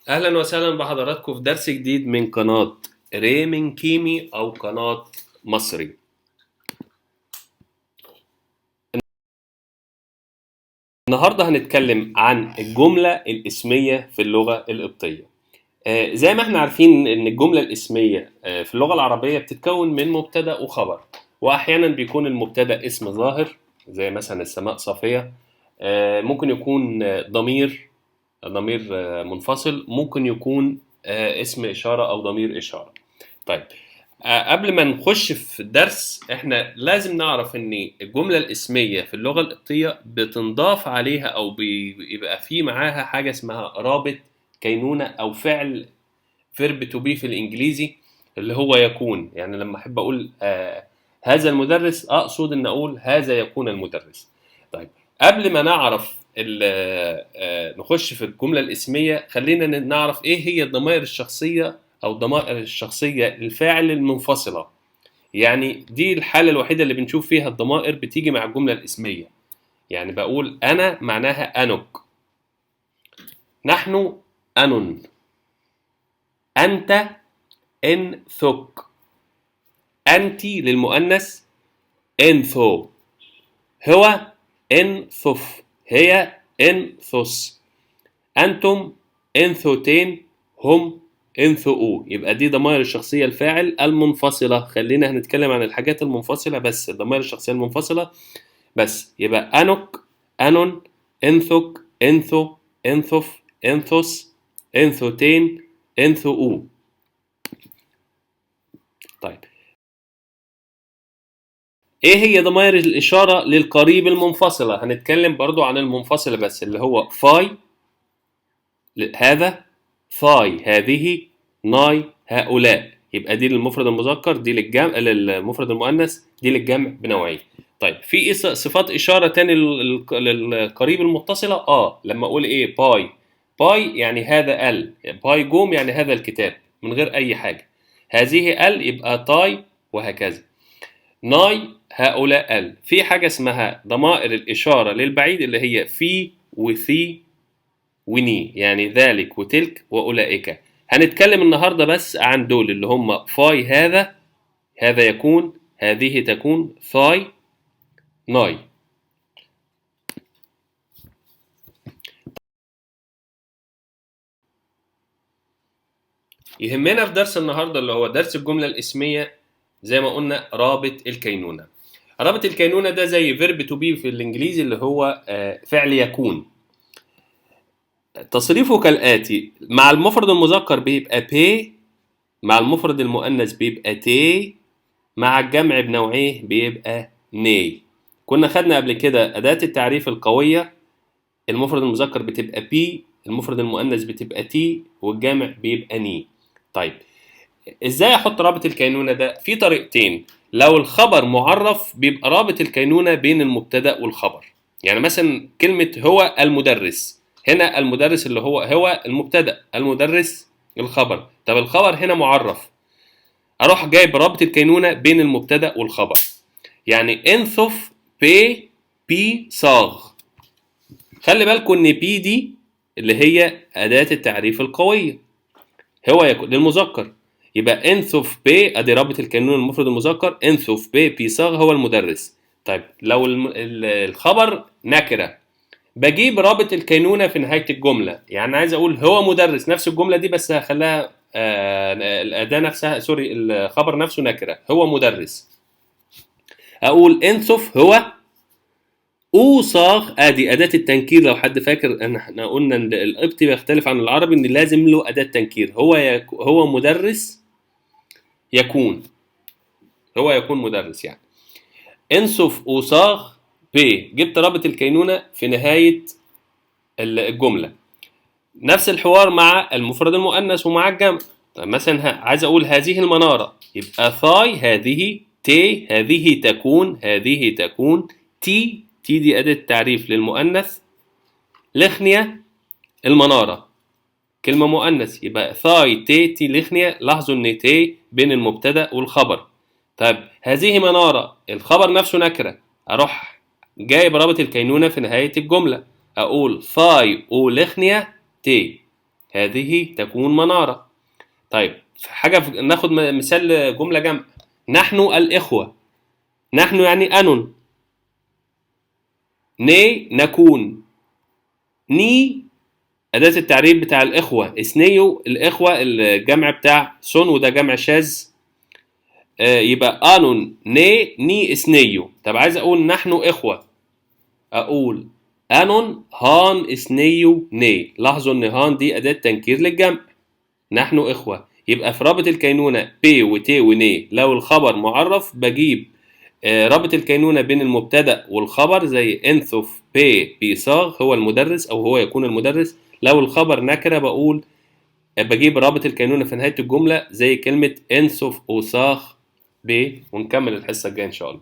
أهلا وسهلا بحضراتكم في درس جديد من قناة ريمن كيمي أو قناة مصري. النهاردة هنتكلم عن الجملة الاسمية في اللغة القبطية. زي ما احنا عارفين إن الجملة الاسمية في اللغة العربية بتتكون من مبتدأ وخبر، وأحيانا بيكون المبتدأ اسم ظاهر زي مثلا السماء صافية. ممكن يكون ضمير منفصل، ممكن يكون اسم إشارة أو ضمير إشارة. طيب، قبل ما نخش في الدرس احنا لازم نعرف ان الجملة الاسمية في اللغة القبطية بتنضاف عليها او بيبقى في معاها حاجة اسمها رابط كينونة او فعل verb to be في الانجليزي اللي هو يكون. يعني لما احب اقول هذا المدرس اقصد ان اقول هذا يكون المدرس. طيب، قبل ما نعرف نخش في الجملة الاسمية، خلينا نعرف ايه هي الضمائر الشخصية أو الضمائر الشخصية الفاعل المنفصلة. يعني دي الحالة الوحيدة اللي بنشوف فيها الضمائر بتيجي مع الجملة الاسمية. يعني بقول أنا معناها أنك، نحن أنن، أنت أنثك، أنت للمؤنث أنثو، هو أنثف، هي أنثس، أنتم أنثوتين، هم انثؤوا. يبقى دي ضمائر الشخصية الفاعل المنفصلة. خلينا هنتكلم عن الحاجات المنفصلة بس، الضمائر الشخصية المنفصلة بس. يبقى أنك، أنن، انثك، انثو، انثف، انثس، انثوتين، انثؤوا. طيب، ايه هي ضمائر الإشارة للقريب المنفصلة؟ هنتكلم برضو عن المنفصلة بس، اللي هو فاي هذا، ثاي هذه، ناي هؤلاء. يبقى دي للمفرد المذكر، دي للجمع للمفرد المؤنث، دي للجمع بنوعين. طيب، في صفات اشاره تاني للقريب المتصله. لما اقول ايه باي، باي يعني هذا ال، باي جوم يعني هذا الكتاب من غير اي حاجه. هذه ال يبقى تاي، وهكذا. ناي هؤلاء ال. في حاجه اسمها ضمائر الاشاره للبعيد اللي هي في وثي وني، يعني ذلك وتلك وأولئك. هنتكلم النهاردة بس عن دول اللي هم فاي هذا، هذا يكون، هذه تكون، ثاي، ناي. يهمنا في درس النهاردة اللي هو درس الجملة الاسمية زي ما قلنا رابط الكينونة. رابط الكينونة ده زي verb to be في الإنجليزي اللي هو فعل يكون. تصريفه كالآتي: مع المفرد المذكر بيبقى pay، مع المفرد المؤنث بيبقى تي، مع الجمع بنوعيه بيبقى ني. كنا خدنا قبل كده أداة التعريف القوية، المفرد المذكر بتبقى بي، المفرد المؤنث بتبقى تي، والجمع بيبقى ني. طيب، ازاي احط رابط الكينونة ده؟ في طريقتين. لو الخبر معرف بيبقى رابط الكينونة بين المبتدأ والخبر. يعني مثلا كلمة هو المدرس، هنا المدرس اللي هو المبتدأ، المدرس الخبر. طب الخبر هنا معرف، اروح جايب رابط الكينونة بين المبتدأ والخبر. يعني انثف بي صاغ. خلي بالكم ان بي دي اللي هي أداة التعريف القوية، هو يكون للمذكر. يبقى انثف بي ادي رابط الكينونة المفرد المذكر، انثف بي صاغ هو المدرس. طيب، لو الخبر نكرة بجيب رابط الكينونة في نهاية الجملة. يعني عايز اقول هو مدرس، نفس الجملة دي بس هخليها الأداة نفسها، سوري، الخبر نفسه نكرة، هو مدرس. أقول انصف هو أوصاغ، أدي أداة التنكير. لو حد فاكر إن إحنا قلنا إن القبطي بيختلف عن العربي، إن لازم له أداة تنكير. هو مدرس يكون، هو يكون مدرس يعني. انصف أوصاغ ب، جبت رابط الكينونة في نهاية الجملة. نفس الحوار مع المفرد المؤنث ومع الجمع. طيب مثلا عايز اقول هذه المنارة، يبقى ثاي هذه، تي هذه تكون، هذه تكون، تي دي أداة تعريف للمؤنث، لخنية المنارة كلمة مؤنث، يبقى ثاي تي لخنية. لاحظوا ان تي بين المبتدأ والخبر. طيب هذه منارة، الخبر نفسه نكرة، اروح جايب رابط الكينونة في نهاية الجملة، اقول ثاي او لخنية تي. هذه تكون منارة. طيب ناخد مثال جملة جمع. نحن الإخوة. نحن يعني أنون. نكون. ني أداة التعريف بتاع الإخوة. إثنيو الإخوة الجمع بتاع سون، وده جمع شاذ. يبقى أنون ني إثنيو. طب عايز أقول نحن إخوة، أقول أنون هان إثنيو ني. لاحظوا إن هان دي أداة تنكير للجمع. نحن إخوة. يبقى في رابط الكينونة بي وتي وني لو الخبر معرف بجيب رابط الكينونة بين المبتدأ والخبر زي انثوف بي بيصاغ هو المدرس أو هو يكون المدرس. لو الخبر نكرة بقول بجيب رابط الكينونة في نهاية الجملة زي كلمة انثوف أوصاخ بي. ونكمل الحصة الجاية إن شاء الله.